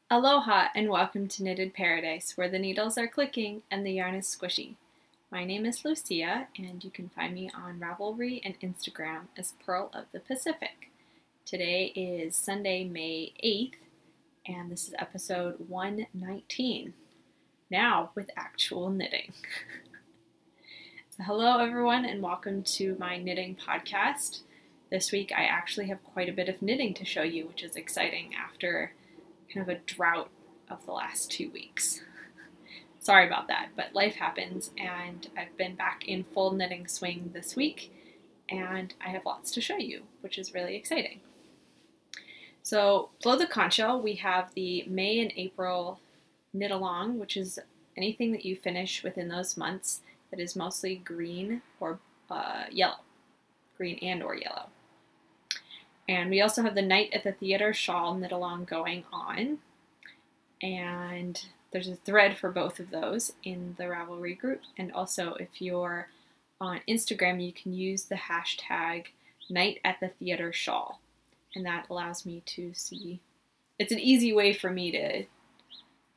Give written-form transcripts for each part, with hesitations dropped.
Aloha and welcome to Knitted Paradise, where the needles are clicking and the yarn is squishy. My name is Lucia, and you can find me on Ravelry and Instagram as Pearl of the Pacific. Today is Sunday, May 8th, and this is episode 119. Now with actual knitting. So hello everyone and welcome to my knitting podcast. This week I actually have quite a bit of knitting to show you, which is exciting after kind of a drought of the last 2 weeks. Sorry about that, but life happens and I've been back in full knitting swing this week and I have lots to show you, which is really exciting. So below the conch, we have the May and April knit along, which is anything that you finish within those months that is mostly green or yellow, green and or yellow. And we also have the Night at the Theater Shawl knit along going on. And there's a thread for both of those in the Ravelry group. And also if you're on Instagram, you can use the hashtag Night at the Theater Shawl. And that allows me to see, it's an easy way for me to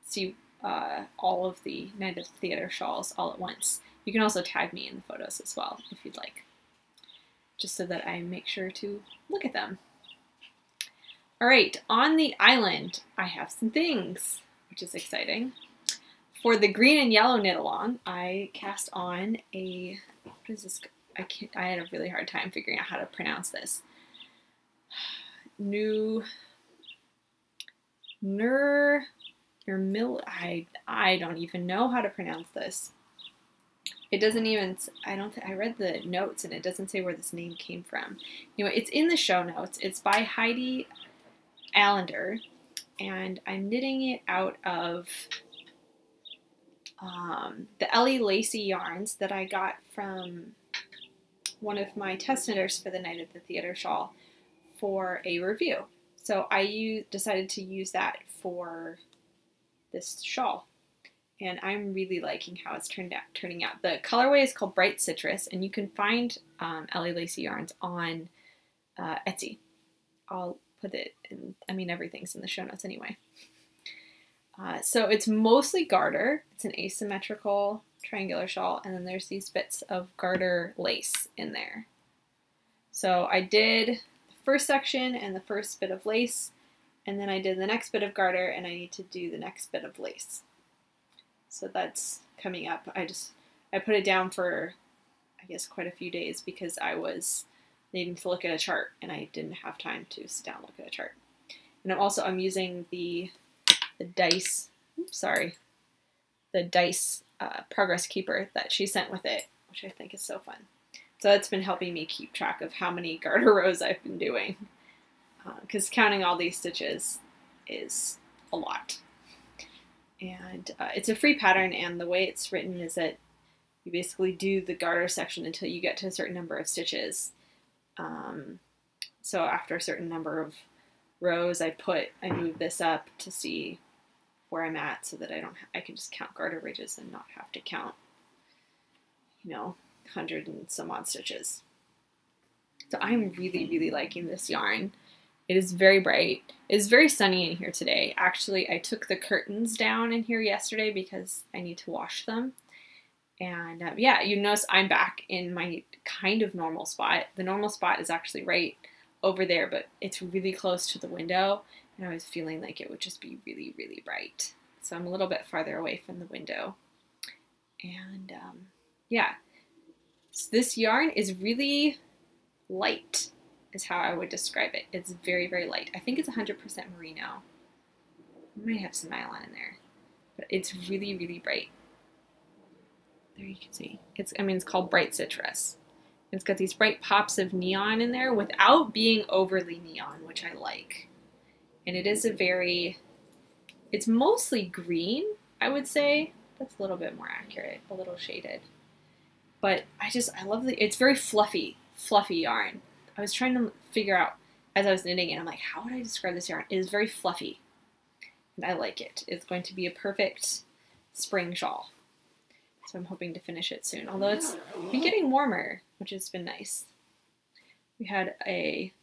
see all of the Night at the Theater shawls all at once. You can also tag me in the photos as well if you'd like, just so that I make sure to look at them. All right, on the island, I have some things, which is exciting. For the green and yellow knit along, I cast on a, what is this? I had a really hard time figuring out how to pronounce this. Nurmilintu. I don't even know how to pronounce this. It doesn't even, I read the notes and it doesn't say where this name came from. Anyway, it's in the show notes. It's by Heidi, Alander, and I'm knitting it out of the Lacey yarns that I got from one of my test knitters for the Night at the Theater shawl for a review. So I decided to use that for this shawl. And I'm really liking how it's turning out. The colorway is called Bright Citrus, and you can find Lacey yarns on Etsy. I'll put it in, everything's in the show notes anyway. So it's mostly garter. It's an asymmetrical triangular shawl, and then there's these bits of garter lace in there. So I did the first section and the first bit of lace, and then I did the next bit of garter, and I need to do the next bit of lace. So that's coming up. I put it down for, I guess, quite a few days because I was needing to look at a chart and I didn't have time to sit down and look at a chart. And I'm using the dice, the dice progress keeper that she sent with it, which I think is so fun. So that's been helping me keep track of how many garter rows I've been doing, because counting all these stitches is a lot. And it's a free pattern, and the way it's written is that you basically do the garter section until you get to a certain number of stitches. So after a certain number of rows, I move this up to see where I'm at so that I can just count garter ridges and not have to count, 100 and some odd stitches. So I'm really, really liking this yarn. It is very bright. It's very sunny in here today. Actually, I took the curtains down in here yesterday because I need to wash them. And yeah, you notice I'm back in my kind of normal spot. The normal spot is actually right over there, but it's really close to the window. And I was feeling like it would just be really, really bright. So I'm a little bit farther away from the window. And yeah, so this yarn is really light, is how I would describe it. It's very, very light. I think it's 100% merino. I might have some nylon in there, but it's really, really bright. There you can see. It's called Bright Citrus. It's got these bright pops of neon in there without being overly neon, which I like. And it is it's mostly green, I would say. That's a little bit more accurate, a little shaded. But I love it's very fluffy yarn. I was trying to figure out as I was knitting it, I'm like, how would I describe this yarn? It is very fluffy, and I like it. It's going to be a perfect spring shawl. So I'm hoping to finish it soon, although it's been getting warmer, which has been nice. We had a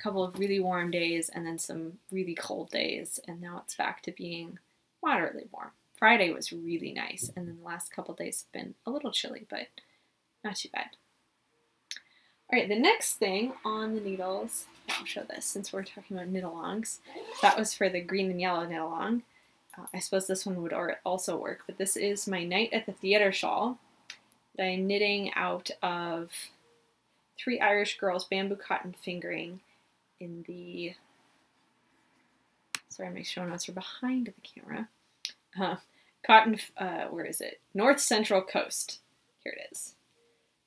couple of really warm days and then some really cold days, and now it's back to being moderately warm. Friday was really nice, and then the last couple days have been a little chilly, but not too bad. All right, the next thing on the needles, I'll show this since we're talking about knit-alongs. That was for the green and yellow knit-along. I suppose this one would also work, but this is my Night at the Theatre shawl that I'm knitting out of 3 Irish Girls bamboo cotton fingering in the, sorry, my show notes are behind the camera. Cotton, where is it? North Central Coast. Here it is.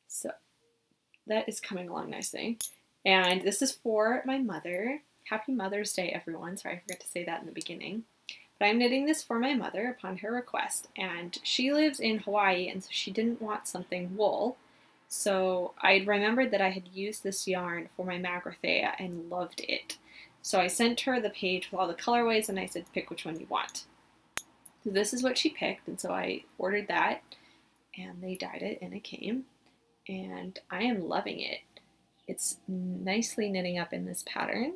So that is coming along nicely. And this is for my mother. Happy Mother's Day, everyone. Sorry, I forgot to say that in the beginning. But I'm knitting this for my mother upon her request. And she lives in Hawaii, and so she didn't want something wool. So I remembered that I had used this yarn for my Magrathea and loved it. So I sent her the page with all the colorways, and I said, pick which one you want. So this is what she picked, and so I ordered that, and they dyed it, and it came. And I am loving it. It's nicely knitting up in this pattern.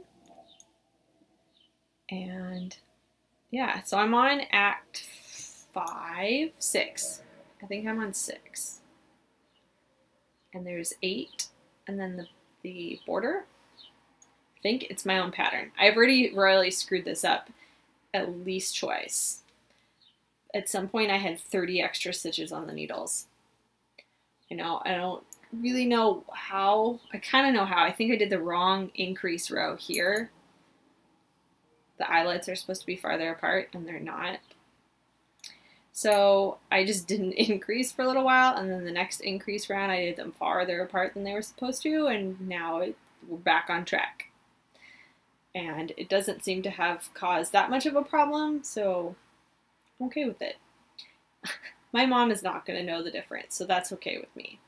And yeah, so I'm on act 5, 6. I think I'm on 6. And there's 8, and then the border. I think it's my own pattern. I've already royally screwed this up at least twice. At some point I had 30 extra stitches on the needles. I don't really know how. I kind of know how. I think I did the wrong increase row here. The eyelets are supposed to be farther apart, and they're not. So I just didn't increase for a little while, and then the next increase round I did them farther apart than they were supposed to, and now we're back on track. And it doesn't seem to have caused that much of a problem, so I'm okay with it. My mom is not going to know the difference, so that's okay with me.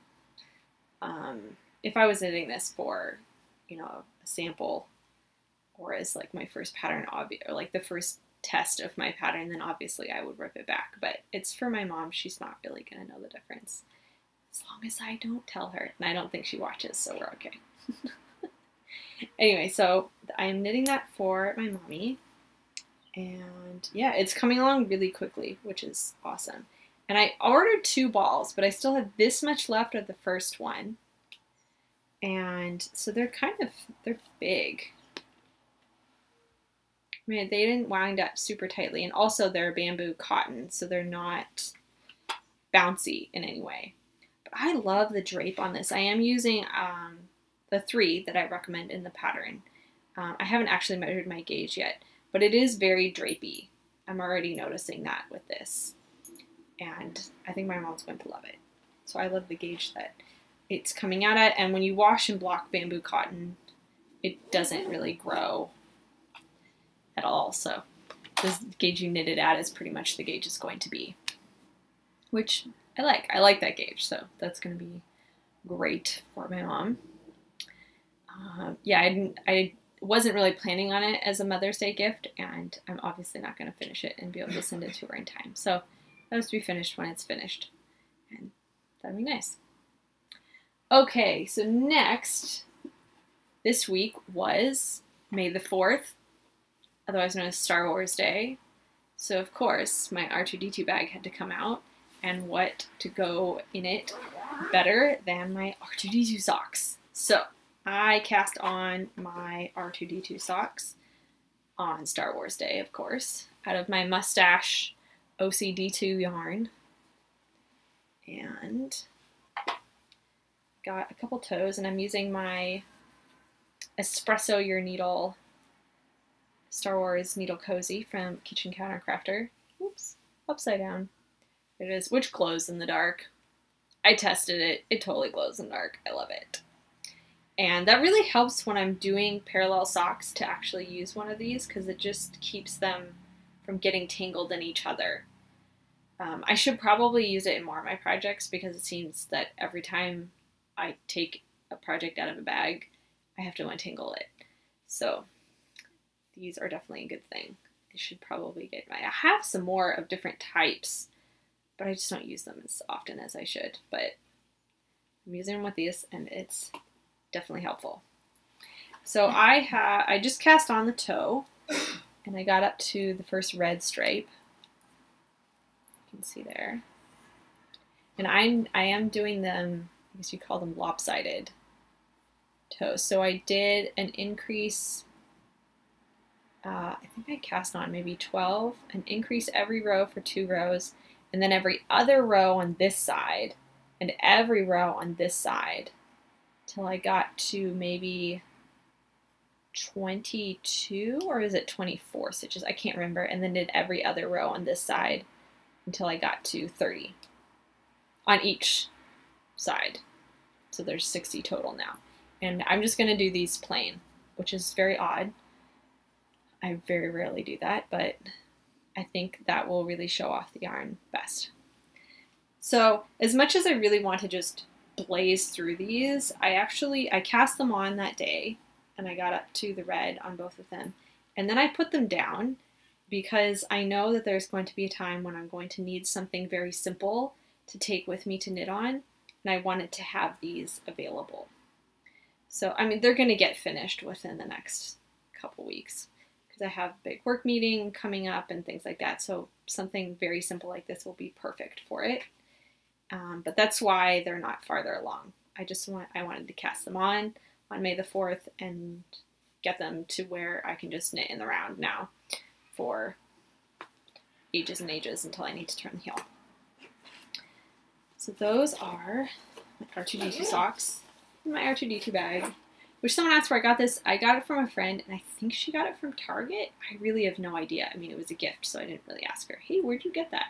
If I was knitting this for, a sample, or as like my first pattern, or like the first test of my pattern, then obviously I would rip it back. But it's for my mom. She's not really going to know the difference. As long as I don't tell her. And I don't think she watches, so we're okay. Anyway, so I'm knitting that for my mommy. And yeah, it's coming along really quickly, which is awesome. And I ordered 2 balls, but I still have this much left of the first one. And so they're big. I mean, they didn't wind up super tightly, and also they're bamboo cotton, so they're not bouncy in any way. But I love the drape on this. I am using the 3 that I recommend in the pattern. I haven't actually measured my gauge yet, but it is very drapey. I'm already noticing that with this, and I think my mom's going to love it. So I love the gauge that it's coming out at, and when you wash and block bamboo cotton, it doesn't really grow at all. So this gauge you knit it at is pretty much the gauge it's going to be, which I like. I like that gauge, so that's going to be great for my mom. Yeah, I wasn't really planning on it as a Mother's Day gift, and I'm obviously not going to finish it and be able to send it to her in time. So that was to be finished when it's finished, and that'd be nice. Okay, so next, this week was May the 4th, otherwise known as Star Wars Day. So of course, my R2-D2 bag had to come out, and what to go in it better than my R2-D2 socks. So I cast on my R2-D2 socks on Star Wars Day, of course, out of my Mustache OC-D2 yarn, and got a couple toes, and I'm using my Espresso Your Needle Star Wars Needle Cozy from Kitchen Counter Crafter. Oops, upside down. It is, which glows in the dark. I tested it. It totally glows in the dark. I love it. And that really helps when I'm doing parallel socks to actually use one of these, because it just keeps them from getting tangled in each other. I should probably use it in more of my projects, because it seems that every time I take a project out of a bag, I have to untangle it. So these are definitely a good thing. I should probably get I have some more of different types, but I just don't use them as often as I should. But I'm using them with these, and it's definitely helpful. So I just cast on the toe, and I got up to the first red stripe. You can see there. And I am doing them, I guess you call them lopsided toes. So I did an increase, I think I cast on maybe 12, an increase every row for 2 rows, and then every other row on this side, and every row on this side, till I got to maybe 22, or is it 24 stitches? I can't remember. And then did every other row on this side until I got to 30 on each side. So there's 60 total now. And I'm just going to do these plain, which is very odd. I very rarely do that, but I think that will really show off the yarn best. So as much as I really want to just blaze through these, I cast them on that day, and I got up to the red on both of them. And then I put them down because I know that there's going to be a time when I'm going to need something very simple to take with me to knit on, and I wanted to have these available. So, I mean, they're going to get finished within the next couple weeks because I have a big work meeting coming up and things like that. So something very simple like this will be perfect for it. But that's why they're not farther along. I wanted to cast them on May the 4th and get them to where I can just knit in the round now for ages and ages until I need to turn the heel. So those are my R2-D2 socks in my R2-D2 bag, which someone asked where I got this. I got it from a friend, and I think she got it from Target. I really have no idea. I mean, it was a gift, so I didn't really ask her, hey, where'd you get that?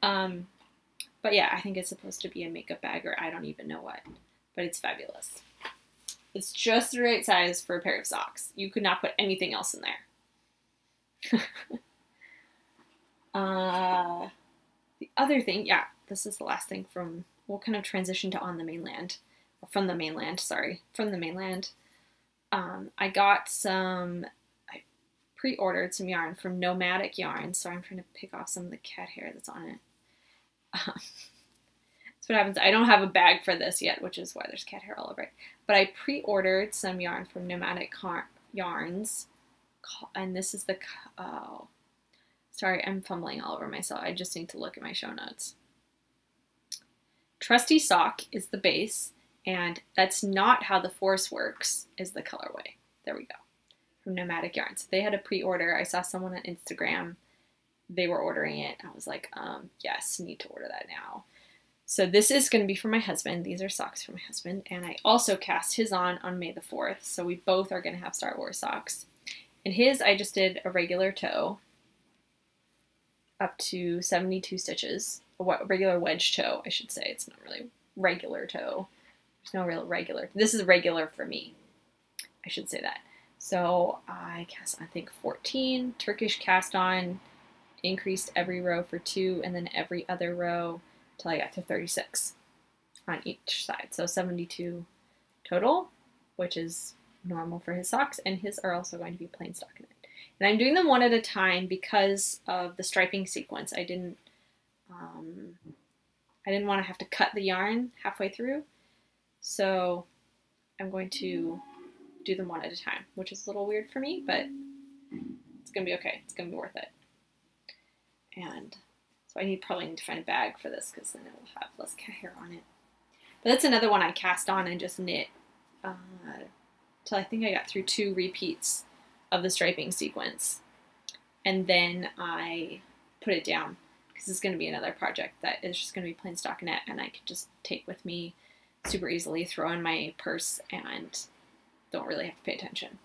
But yeah, I think it's supposed to be a makeup bag, or I don't even know what, but it's fabulous. It's just the right size for a pair of socks. You could not put anything else in there. The other thing, yeah, this is the last thing from, we'll kind of transition to on the mainland, or from the mainland, sorry, from the mainland. I got I pre-ordered some yarn from Nomadic Yarn, so I'm trying to pick off some of the cat hair that's on it. That's what happens. I don't have a bag for this yet, which is why there's cat hair all over it. But I pre-ordered some yarn from Nomadic Yarns, and this is the, oh, sorry, I'm fumbling all over myself. I just need to look at my show notes. Trusty Sock is the base, and that's not how the Force works, is the colorway. There we go. From Nomadic Yarns. They had a pre-order. I saw someone on Instagram. They were ordering it. I was like, yes, need to order that now. So this is going to be for my husband. These are socks for my husband. And I also cast his on May the 4th. So we both are going to have Star Wars socks. And his, I just did a regular toe up to 72 stitches. A regular wedge toe, I should say. It's not really regular toe. There's no real regular. This is regular for me. I should say that. So I cast, I think, 14 Turkish cast on, increased every row for 2, and then every other row till I got to 36 on each side. So 72 total, which is normal for his socks, and his are also going to be plain stockinette. And I'm doing them one at a time because of the striping sequence. I didn't want to have to cut the yarn halfway through, so I'm going to do them one at a time, which is a little weird for me, but it's gonna be okay. It's gonna be worth it. And so I probably need to find a bag for this because then it will have less cat hair on it. But that's another one I cast on and just knit till I think I got through 2 repeats of the striping sequence, and then I put it down because it's going to be another project that is just going to be plain stockinette, and I could just take with me super easily, throw in my purse, and don't really have to pay attention.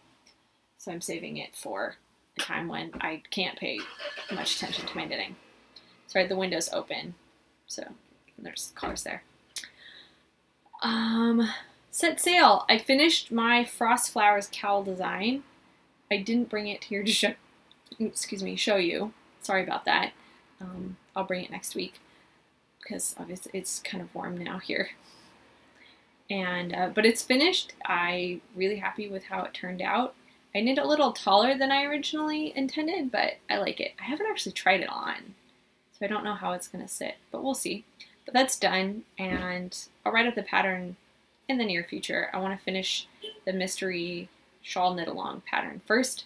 So I'm saving it for a time when I can't pay much attention to my knitting. Sorry, the window's open, so there's cars there. Set sail. I finished my Frost Flowers cowl design. I didn't bring it here to show, show you. Sorry about that. I'll bring it next week because obviously it's kind of warm now here. And but it's finished. I'm really happy with how it turned out. I knit a little taller than I originally intended, but I like it. I haven't actually tried it on, so I don't know how it's going to sit, but we'll see. But that's done, and I'll write up the pattern in the near future. I want to finish the mystery shawl knit along pattern first,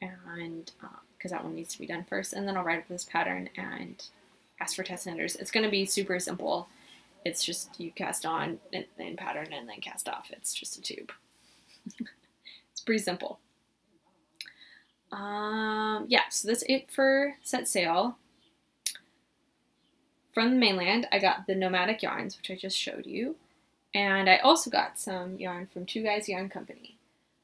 and because that one needs to be done first, and then I'll write up this pattern and ask for test knitters. It's going to be super simple. It's just you cast on, and pattern, and then cast off. It's just a tube. It's pretty simple. Yeah, so that's it for set sail. From the mainland, I got the Nomadic Yarns, which I just showed you. And I also got some yarn from Two Guys Yarn Company.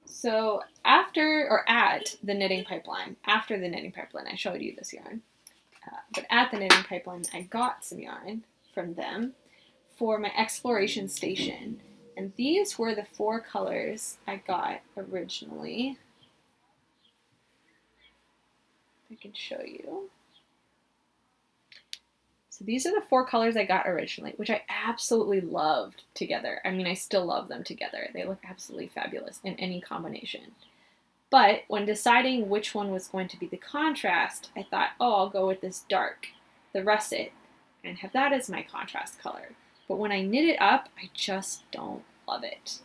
So at the knitting pipeline, after the knitting pipeline, I showed you this yarn. But at the knitting pipeline, I got some yarn from them for my exploration station. And these were the 4 colors I got originally. I can show you. So these are the 4 colors I got originally, which I absolutely loved together. I mean, I still love them together. They look absolutely fabulous in any combination. But when deciding which one was going to be the contrast, I thought, oh, I'll go with this dark, the russet, and have that as my contrast color. But when I knit it up, I just don't love it.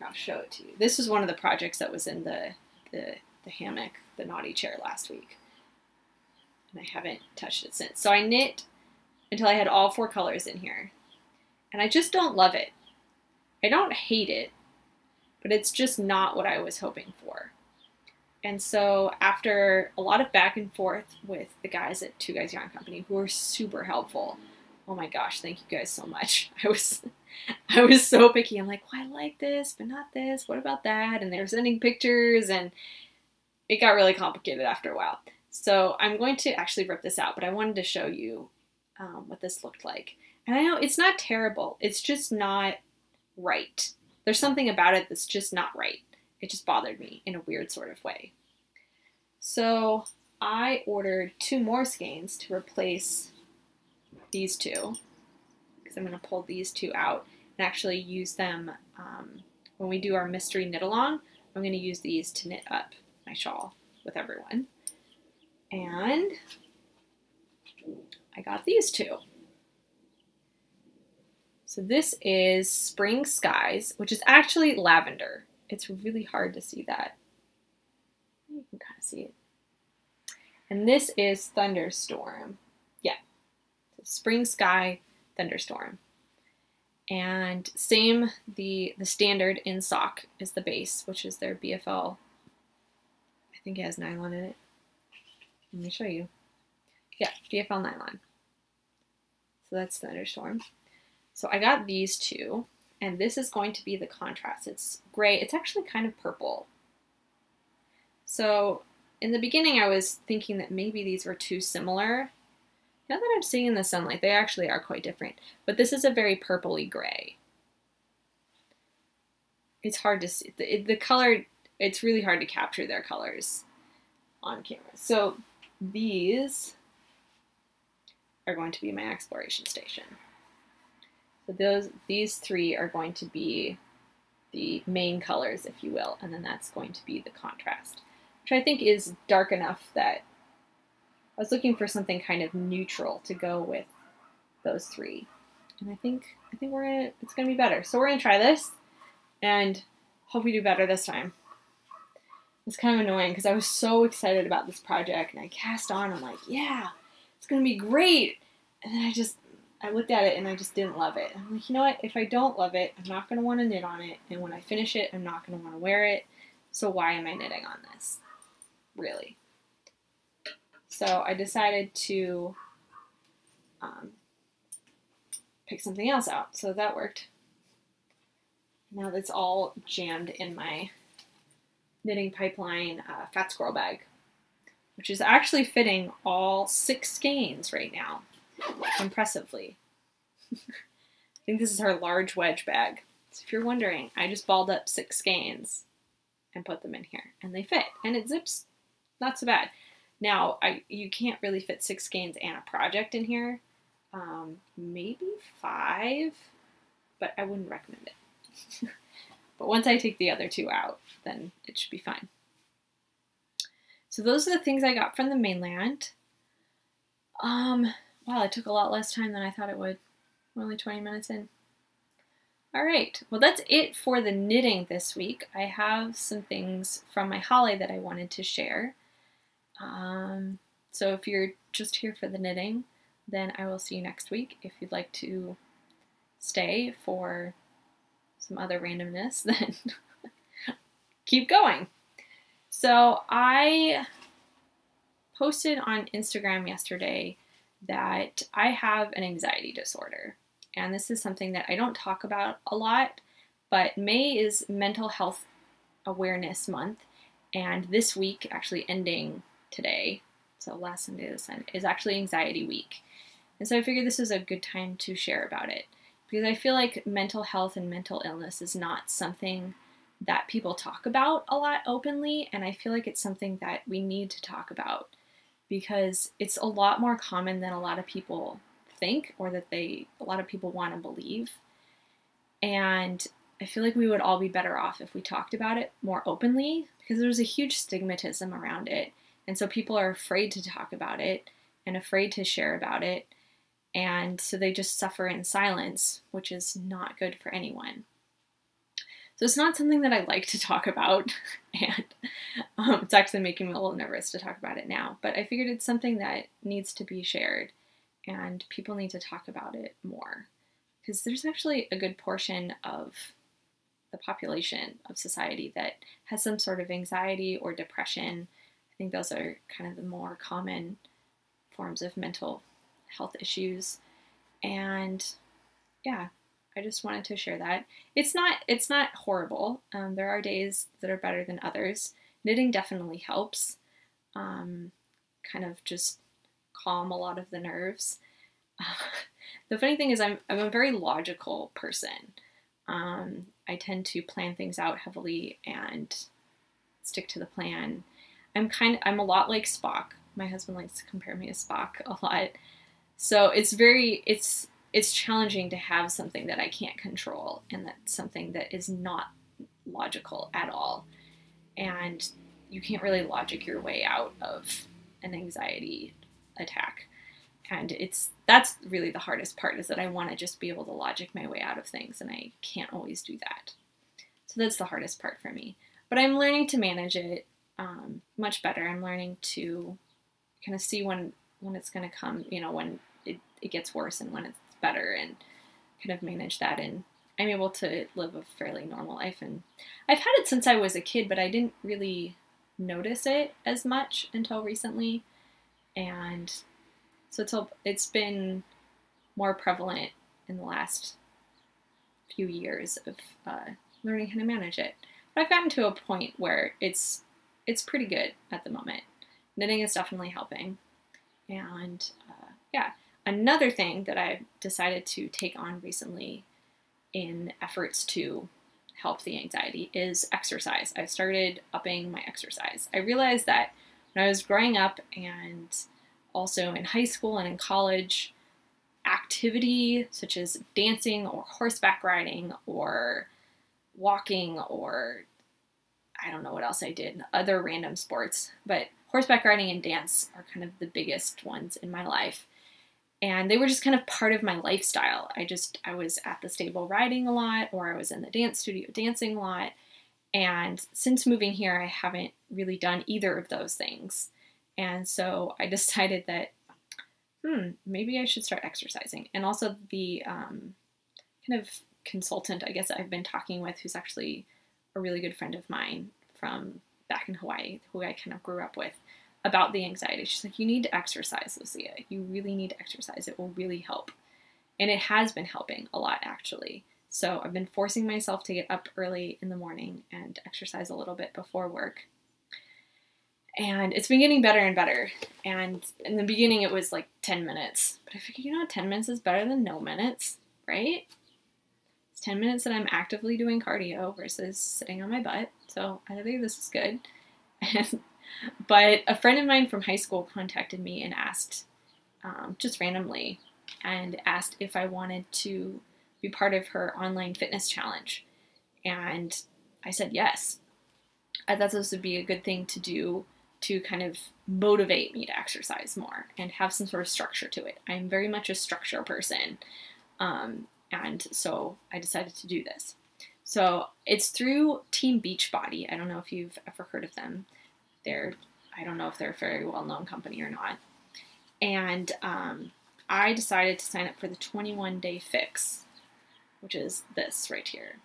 I'll show it to you. This was one of the projects that was in the hammock, the naughty chair last week. And I haven't touched it since. So I knit until I had all 4 colors in here. And I just don't love it. I don't hate it, but it's just not what I was hoping for. And so after a lot of back and forth with the guys at Two Guys Yarn Company, who were super helpful, oh my gosh, thank you guys so much. I was so picky. I'm like, well, I like this, but not this. What about that? And they were sending pictures, and it got really complicated after a while. So I'm going to actually rip this out, but I wanted to show you what this looked like. And I know it's not terrible. It's just not right. There's something about it that's just not right. It just bothered me in a weird sort of way. So I ordered 2 more skeins to replace these 2, because I'm going to pull these 2 out and actually use them when we do our mystery knit along. I'm going to use these to knit up my shawl with everyone. And I got these 2. So this is Spring Skies, which is actually lavender. It's really hard to see that. You can kind of see it. And this is Thunderstorm. Yeah. So Spring Sky, Thunderstorm. And same, the standard in sock is the base, which is their BFL. I think it has nylon in it. Let me show you. Yeah, BFL nylon. So that's Thunderstorm. So I got these 2, and this is going to be the contrast. It's gray. It's actually kind of purple. So in the beginning, I was thinking that maybe these were too similar. Now that I'm seeing in the sunlight, they actually are quite different. But this is a very purpley gray. It's hard to see. The color, it's really hard to capture their colors on camera. So these are going to be my exploration station. So these 3 are going to be the main colors, if you will, and then that's going to be the contrast, which I think is dark enough that I was looking for something kind of neutral to go with those 3. And I think it's gonna be better. So we're gonna try this and hope we do better this time. It's kind of annoying because I was so excited about this project, and I cast on, I'm like, yeah, it's gonna be great. And then I looked at it and I just didn't love it. I'm like, you know what? If I don't love it, I'm not going to want to knit on it. And when I finish it, I'm not going to want to wear it. So why am I knitting on this? Really? So I decided to pick something else out. So that worked. Now that's all jammed in my knitting pipeline fat squirrel bag, which is actually fitting all 6 skeins right now. Impressively. I think this is her large wedge bag. So if you're wondering, I just balled up 6 skeins and put them in here, and they fit, and it zips not so bad. Now, you can't really fit 6 skeins and a project in here. Maybe 5, but I wouldn't recommend it. But once I take the other 2 out, then it should be fine. So those are the things I got from the mainland. Wow, it took a lot less time than I thought it would. We're only 20 minutes in. All right, well that's it for the knitting this week. I have some things from my Hale that I wanted to share. So if you're just here for the knitting, then I will see you next week. If you'd like to stay for some other randomness, then keep going. So I posted on Instagram yesterday that I have an anxiety disorder. And this is something that I don't talk about a lot, but May is Mental Health Awareness Month, and this week, actually ending today, so last Sunday is actually Anxiety Week. And so I figured this was a good time to share about it, because I feel like mental health and mental illness is not something that people talk about a lot openly, and I feel like it's something that we need to talk about, because it's a lot more common than a lot of people think, or that a lot of people want to believe. And I feel like we would all be better off if we talked about it more openly, because there's a huge stigmatism around it. And so people are afraid to talk about it and afraid to share about it. And so they just suffer in silence, which is not good for anyone. So it's not something that I like to talk about, and it's actually making me a little nervous to talk about it now. But I figured it's something that needs to be shared, and people need to talk about it more, because there's actually a good portion of the population of society that has some sort of anxiety or depression. I think those are kind of the more common forms of mental health issues. And yeah, I just wanted to share that. It's not horrible. There are days that are better than others. Knitting definitely helps. Kind of just calm a lot of the nerves. The funny thing is I'm a very logical person. I tend to plan things out heavily and stick to the plan. I'm a lot like Spock. My husband likes to compare me to Spock a lot. So it's challenging to have something that I can't control, and that's something that is not logical at all. And you can't really logic your way out of an anxiety attack. And that's really the hardest part, is that I want to just be able to logic my way out of things, and I can't always do that. So that's the hardest part for me. But I'm learning to manage it much better. I'm learning to kind of see when it's going to come, when it gets worse and when it's better, and kind of manage that. And I'm able to live a fairly normal life. And I've had it since I was a kid, but I didn't really notice it as much until recently. And so it's been more prevalent in the last few years of learning how to manage it. But I've gotten to a point where it's pretty good at the moment. Knitting is definitely helping. And yeah, another thing that I've decided to take on recently in efforts to help the anxiety is exercise. I started upping my exercise. I realized that when I was growing up, and also in high school and in college, activity such as dancing or horseback riding or walking, or I don't know what else I did, other random sports, but horseback riding and dance are kind of the biggest ones in my life. And they were just kind of part of my lifestyle. I was at the stable riding a lot, or I was in the dance studio dancing a lot. And since moving here, I haven't really done either of those things. And so I decided that, maybe I should start exercising. And also the kind of consultant, I guess, I've been talking with, who's actually a really good friend of mine from back in Hawaii, who I kind of grew up with, about the anxiety. She's like, you need to exercise, Lucia. You really need to exercise. It will really help. And it has been helping a lot, actually. So I've been forcing myself to get up early in the morning and exercise a little bit before work. And it's been getting better and better. And in the beginning, it was like 10 minutes. But I figured, 10 minutes is better than no minutes, right? It's 10 minutes that I'm actively doing cardio versus sitting on my butt. So I think this is good. But a friend of mine from high school contacted me and asked, just randomly, and asked if I wanted to be part of her online fitness challenge. And I said yes. I thought this would be a good thing to do to kind of motivate me to exercise more and have some sort of structure to it. I'm very much a structure person. And so I decided to do this. So it's through Team Beachbody. I don't know if you've ever heard of them. I don't know if they're a very well-known company or not. And I decided to sign up for the 21-day fix, which is this right here.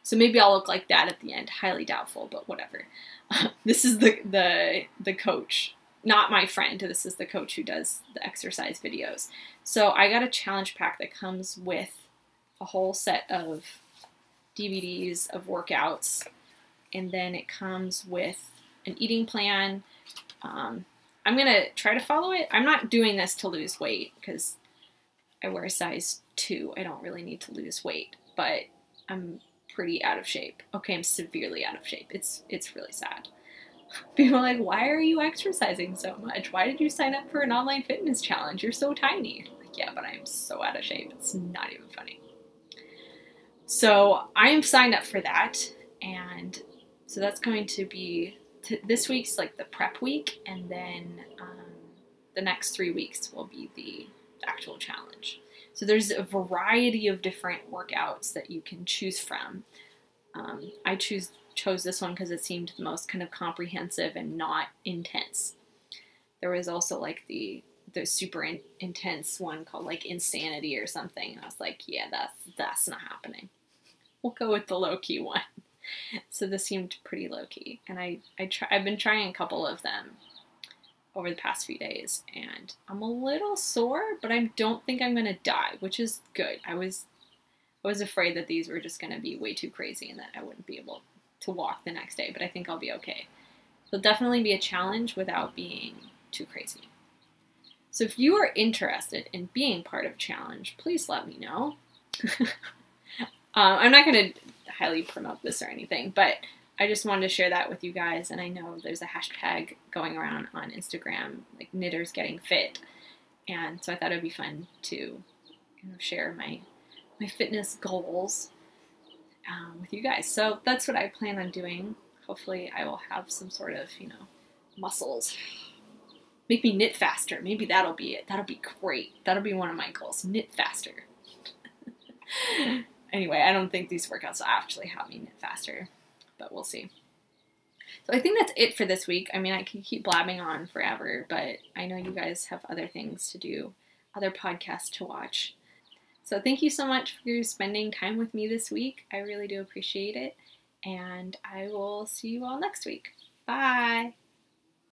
So maybe I'll look like that at the end. Highly doubtful, but whatever. This is the coach, not my friend. This is the coach who does the exercise videos. So I got a challenge pack that comes with a whole set of DVDs of workouts, and then it comes with an eating plan. I'm going to try to follow it. I'm not doing this to lose weight because I wear a size 2. I don't really need to lose weight, but I'm pretty out of shape. Okay, I'm severely out of shape. It's really sad. People are like, why are you exercising so much? Why did you sign up for an online fitness challenge? You're so tiny. Like, yeah, but I'm so out of shape. It's not even funny. So I am signed up for that, and so that's going to be this week's like the prep week, and then the next 3 weeks will be the actual challenge. So there's a variety of different workouts that you can choose from. I chose this one because it seemed the most kind of comprehensive and not intense. There was also like the super intense one called like Insanity or something. And I was like, yeah, that's not happening. We'll go with the low-key one. So this seemed pretty low-key. And I've been trying a couple of them over the past few days, and I'm a little sore, but I don't think I'm gonna die, which is good. I was afraid that these were just gonna be way too crazy and that I wouldn't be able to walk the next day, but I think I'll be okay. It'll definitely be a challenge without being too crazy. So if you are interested in being part of a challenge, please let me know. I'm not going to highly promote this or anything, but I just wanted to share that with you guys. And I know there's a hashtag going around on Instagram, like Knitters Getting Fit. And so I thought it'd be fun to share my fitness goals with you guys. So that's what I plan on doing. Hopefully I will have some sort of, muscles. Make me knit faster. Maybe that'll be it. That'll be great. That'll be one of my goals. Knit faster. Anyway, I don't think these workouts will actually help me knit faster, but we'll see. So I think that's it for this week. I mean, I can keep blabbing on forever, but I know you guys have other things to do, other podcasts to watch. So thank you so much for spending time with me this week. I really do appreciate it, and I will see you all next week. Bye!